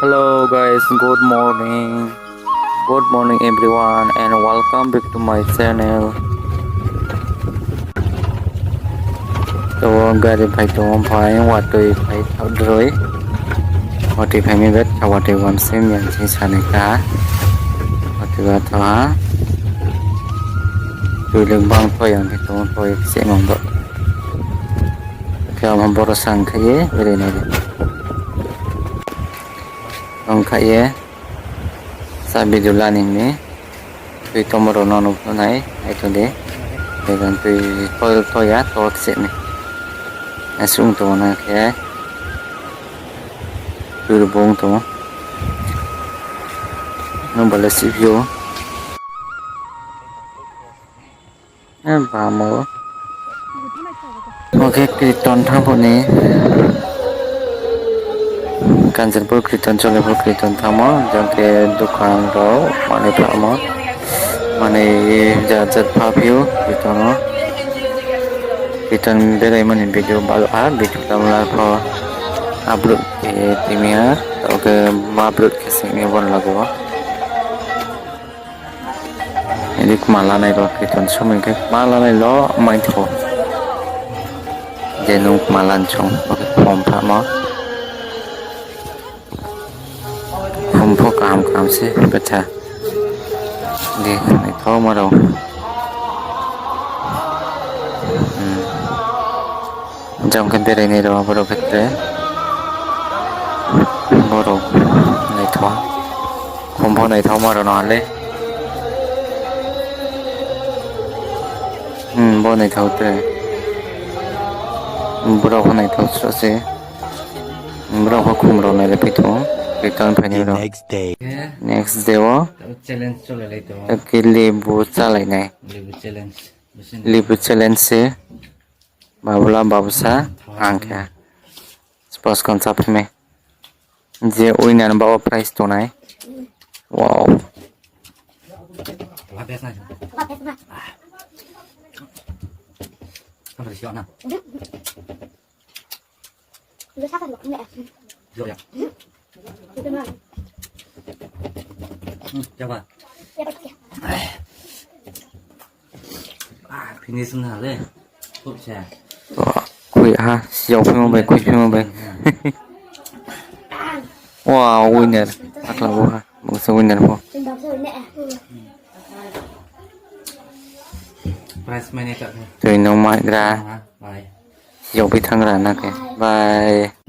Hello guys, good morning. Good morning everyone and welcome back to my channel. So gari phai to phai watui phai thaudroi. Watui phai mi bet watui wan sim yang chi sanika. Watui wa tha. Tui leng bang to yang thi to to se mong do. Kya mam boro sang khaye bere ne. Ong khaye. Sa video laning ni. Tui tomorrow no nai ai to de. Dengan tui to ya to se ni. Asung to na kaya turbong to no balas view vamos oke Kriton thamo ni Kanjanpur Kriton Cholepur Kriton thamo jangke dukan ro mane thamo mane jat view Kriton Kriton berai mane video balu video tamla ko upload ke timia oke upload ke sini bon lago ini kemala nai lo Kriton suming ke kemala nai lo main tho jenu kemalan chong oke pompa mo pompo kam se baca di nai tho ma ro jam kan berai nai ro boro betre boro nai tho pompo nai tho ma ro no ale bo nai tho te bro ko nai tho se bro ko khum ro nai le pito Kriton phani ro next day wo challenge chole lai to ke lebu chalai nai lebu challenge se babula babusa angka suppose concept me je winner bawa prize to nai wow habis na apa sih na Udah sakit loh, enggak yo ya Itu mah. coba Ya pasti. finish na le tốt cha khui ha siêu phim bay khui phim bay wow winner akla bo ha mo sa winner po Trên đó rồi nè. price mane tak tui no mai gra bye siêu bi thang ra na ke bye